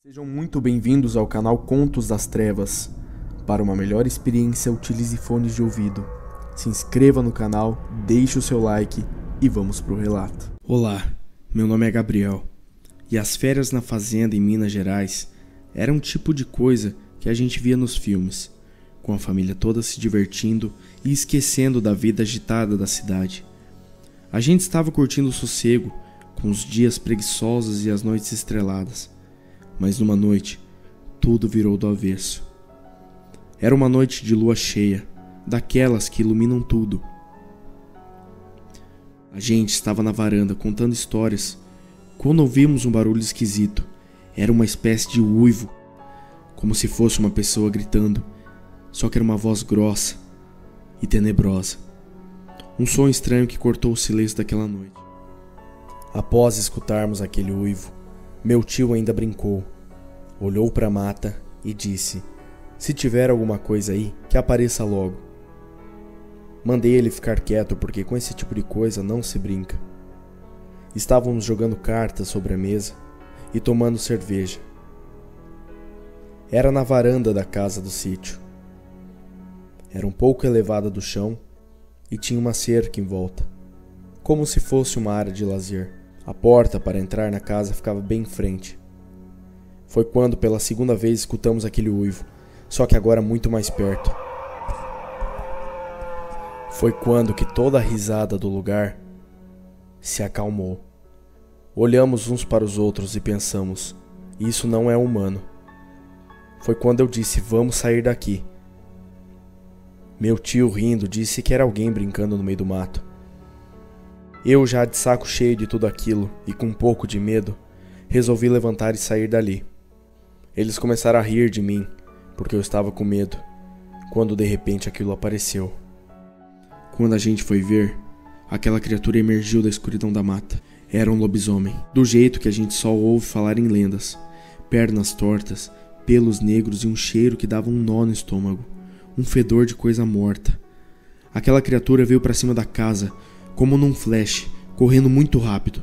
Sejam muito bem-vindos ao canal Contos das Trevas. Para uma melhor experiência, utilize fones de ouvido. Se inscreva no canal, deixe o seu like e vamos pro relato. Olá, meu nome é Gabriel, e as férias na fazenda em Minas Gerais eram um tipo de coisa que a gente via nos filmes, com a família toda se divertindo e esquecendo da vida agitada da cidade. A gente estava curtindo o sossego, com os dias preguiçosos e as noites estreladas. Mas numa noite, tudo virou do avesso. Era uma noite de lua cheia, daquelas que iluminam tudo. A gente estava na varanda contando histórias, quando ouvimos um barulho esquisito. Era uma espécie de uivo, como se fosse uma pessoa gritando, só que era uma voz grossa e tenebrosa. Um som estranho que cortou o silêncio daquela noite. Após escutarmos aquele uivo, meu tio ainda brincou, olhou para a mata e disse: "Se tiver alguma coisa aí, que apareça logo." Mandei ele ficar quieto porque com esse tipo de coisa não se brinca. Estávamos jogando cartas sobre a mesa e tomando cerveja. Era na varanda da casa do sítio. Era um pouco elevada do chão e tinha uma cerca em volta, como se fosse uma área de lazer. A porta para entrar na casa ficava bem em frente. Foi quando pela segunda vez escutamos aquele uivo, só que agora muito mais perto. Foi quando que toda a risada do lugar se acalmou. Olhamos uns para os outros e pensamos: isso não é humano. Foi quando eu disse: vamos sair daqui. Meu tio, rindo, disse que era alguém brincando no meio do mato. Eu, já de saco cheio de tudo aquilo e com um pouco de medo, resolvi levantar e sair dali. Eles começaram a rir de mim, porque eu estava com medo, quando de repente aquilo apareceu. Quando a gente foi ver, aquela criatura emergiu da escuridão da mata. Era um lobisomem, do jeito que a gente só ouve falar em lendas. Pernas tortas, pelos negros e um cheiro que dava um nó no estômago. Um fedor de coisa morta. Aquela criatura veio para cima da casa, como num flash, correndo muito rápido.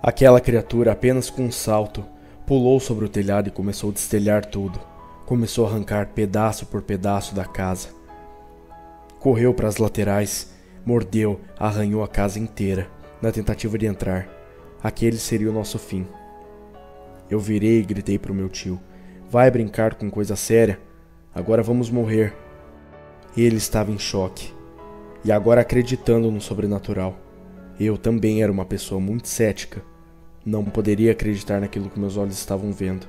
Aquela criatura, apenas com um salto, pulou sobre o telhado e começou a destelhar tudo. Começou a arrancar pedaço por pedaço da casa. Correu para as laterais, mordeu, arranhou a casa inteira, na tentativa de entrar. Aquele seria o nosso fim. Eu virei e gritei para o meu tio: vai brincar com coisa séria? Agora vamos morrer. Ele estava em choque, e agora acreditando no sobrenatural. Eu também era uma pessoa muito cética. Não poderia acreditar naquilo que meus olhos estavam vendo.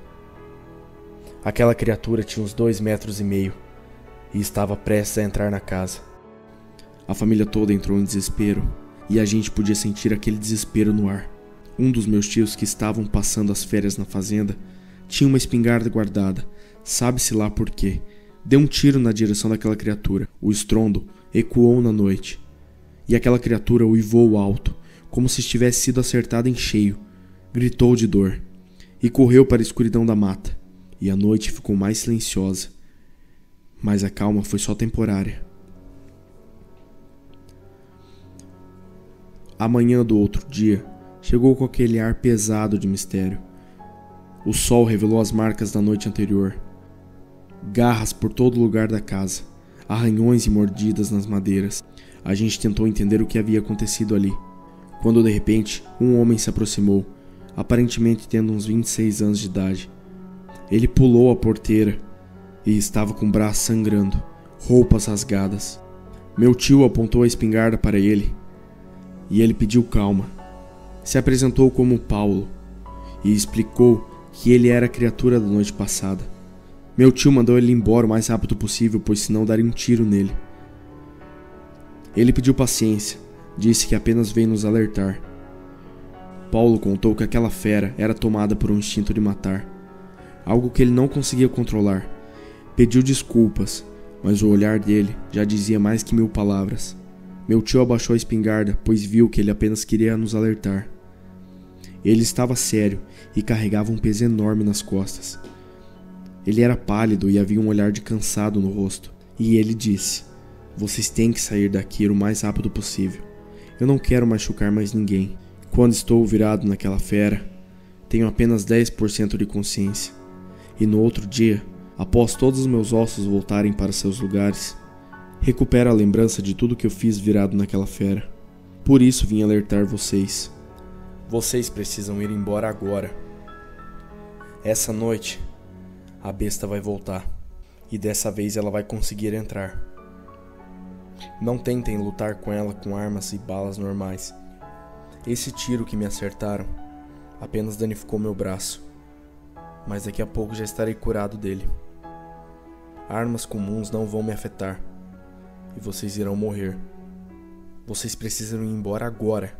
Aquela criatura tinha uns 2,5 metros e estava prestes a entrar na casa. A família toda entrou em desespero, e a gente podia sentir aquele desespero no ar. Um dos meus tios, que estavam passando as férias na fazenda, tinha uma espingarda guardada, sabe-se lá por quê. Deu um tiro na direção daquela criatura. O estrondo ecoou na noite, e aquela criatura uivou alto, como se tivesse sido acertada em cheio. Gritou de dor, e correu para a escuridão da mata, e a noite ficou mais silenciosa. Mas a calma foi só temporária. A manhã do outro dia chegou com aquele ar pesado de mistério. O sol revelou as marcas da noite anterior. Garras por todo lugar da casa, arranhões e mordidas nas madeiras. A gente tentou entender o que havia acontecido ali, quando de repente um homem se aproximou, aparentemente tendo uns 26 anos de idade. Ele pulou a porteira e estava com o braço sangrando, roupas rasgadas. Meu tio apontou a espingarda para ele e ele pediu calma. Se apresentou como Paulo e explicou que ele era a criatura da noite passada. Meu tio mandou ele embora o mais rápido possível, pois senão daria um tiro nele. Ele pediu paciência, disse que apenas veio nos alertar. Paulo contou que aquela fera era tomada por um instinto de matar, algo que ele não conseguia controlar. Pediu desculpas, mas o olhar dele já dizia mais que 1000 palavras. Meu tio abaixou a espingarda, pois viu que ele apenas queria nos alertar. Ele estava sério e carregava um peso enorme nas costas. Ele era pálido e havia um olhar de cansado no rosto. E ele disse: vocês têm que sair daqui o mais rápido possível. Eu não quero machucar mais ninguém. Quando estou virado naquela fera, tenho apenas 10% de consciência. E no outro dia, após todos os meus ossos voltarem para seus lugares, recupero a lembrança de tudo que eu fiz virado naquela fera. Por isso vim alertar vocês. Vocês precisam ir embora agora. Essa noite, a besta vai voltar. E dessa vez ela vai conseguir entrar. Não tentem lutar com ela com armas e balas normais. Esse tiro que me acertaram apenas danificou meu braço. Mas daqui a pouco já estarei curado dele. Armas comuns não vão me afetar. E vocês irão morrer. Vocês precisam ir embora agora,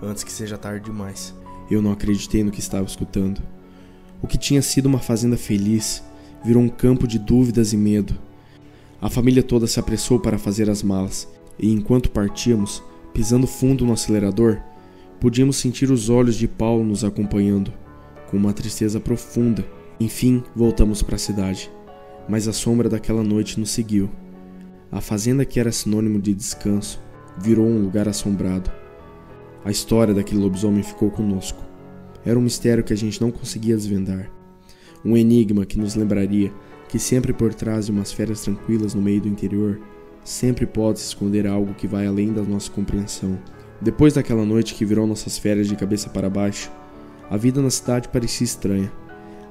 antes que seja tarde demais. Eu não acreditei no que estava escutando. O que tinha sido uma fazenda feliz virou um campo de dúvidas e medo. A família toda se apressou para fazer as malas, e enquanto partíamos, pisando fundo no acelerador, podíamos sentir os olhos de Paulo nos acompanhando, com uma tristeza profunda. Enfim, voltamos para a cidade, mas a sombra daquela noite nos seguiu. A fazenda, que era sinônimo de descanso, virou um lugar assombrado. A história daquele lobisomem ficou conosco. Era um mistério que a gente não conseguia desvendar. Um enigma que nos lembraria que sempre por trás de umas férias tranquilas no meio do interior, sempre pode se esconder algo que vai além da nossa compreensão. Depois daquela noite que virou nossas férias de cabeça para baixo, a vida na cidade parecia estranha.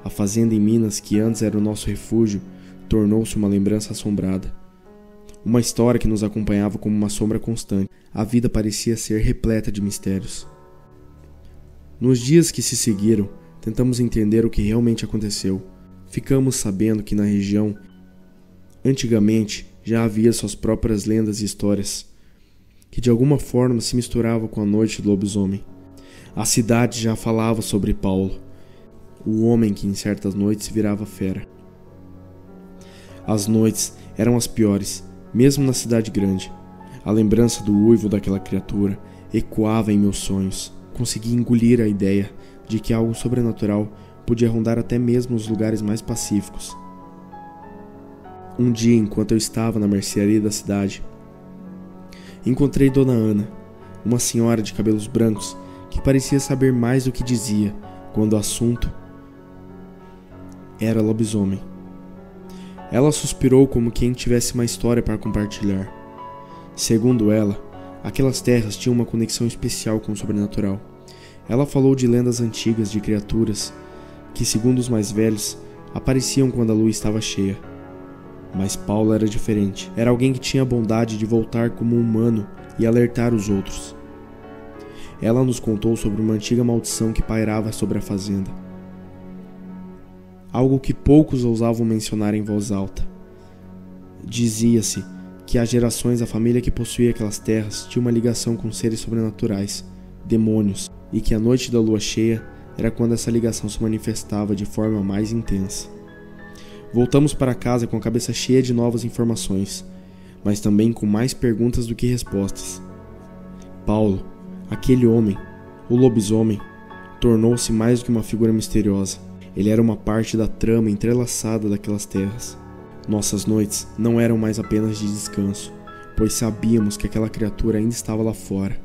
A fazenda em Minas, que antes era o nosso refúgio, tornou-se uma lembrança assombrada. Uma história que nos acompanhava como uma sombra constante. A vida parecia ser repleta de mistérios. Nos dias que se seguiram, tentamos entender o que realmente aconteceu. Ficamos sabendo que na região, antigamente, já havia suas próprias lendas e histórias, que de alguma forma se misturavam com a noite do lobisomem. A cidade já falava sobre Paulo, o homem que em certas noites virava fera. As noites eram as piores, mesmo na cidade grande. A lembrança do uivo daquela criatura ecoava em meus sonhos. Consegui engolir a ideia de que algo sobrenatural podia rondar até mesmo os lugares mais pacíficos. Um dia, enquanto eu estava na mercearia da cidade, encontrei Dona Ana, uma senhora de cabelos brancos que parecia saber mais do que dizia quando o assunto era lobisomem. Ela suspirou como quem tivesse uma história para compartilhar. Segundo ela, aquelas terras tinham uma conexão especial com o sobrenatural. Ela falou de lendas antigas de criaturas que, segundo os mais velhos, apareciam quando a lua estava cheia. Mas Paulo era diferente. Era alguém que tinha a bondade de voltar como humano e alertar os outros. Ela nos contou sobre uma antiga maldição que pairava sobre a fazenda. Algo que poucos ousavam mencionar em voz alta. Dizia-se que há gerações a família que possuía aquelas terras tinha uma ligação com seres sobrenaturais, demônios, e que a noite da lua cheia era quando essa ligação se manifestava de forma mais intensa. Voltamos para casa com a cabeça cheia de novas informações, mas também com mais perguntas do que respostas. Paulo, aquele homem, o lobisomem, tornou-se mais do que uma figura misteriosa. Ele era uma parte da trama entrelaçada daquelas terras. Nossas noites não eram mais apenas de descanso, pois sabíamos que aquela criatura ainda estava lá fora.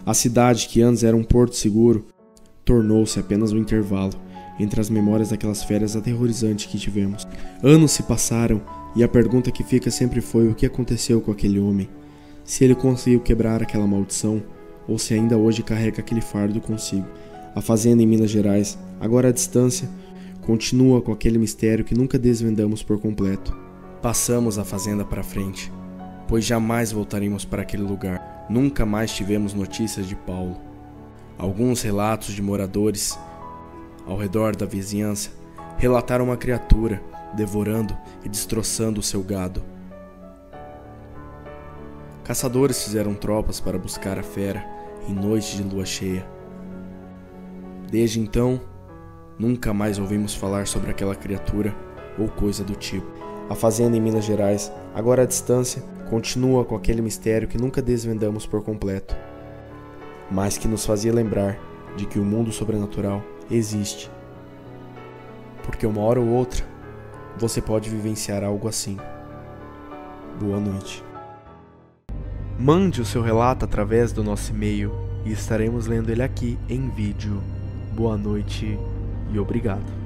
A cidade, que antes era um porto seguro, tornou-se apenas um intervalo entre as memórias daquelas férias aterrorizantes que tivemos. Anos se passaram e a pergunta que fica sempre foi o que aconteceu com aquele homem. Se ele conseguiu quebrar aquela maldição ou se ainda hoje carrega aquele fardo consigo. A fazenda em Minas Gerais, agora à distância, continua com aquele mistério que nunca desvendamos por completo. Passamos a fazenda para frente, pois jamais voltaremos para aquele lugar. Nunca mais tivemos notícias de Paulo. Alguns relatos de moradores ao redor da vizinhança relataram uma criatura devorando e destroçando o seu gado. Caçadores fizeram tropas para buscar a fera em noite de lua cheia. Desde então, nunca mais ouvimos falar sobre aquela criatura ou coisa do tipo. A fazenda em Minas Gerais, agora à distância, continua com aquele mistério que nunca desvendamos por completo, mas que nos fazia lembrar de que o mundo sobrenatural existe. Porque uma hora ou outra, você pode vivenciar algo assim. Boa noite. Mande o seu relato através do nosso e-mail e estaremos lendo ele aqui em vídeo. Boa noite e obrigado.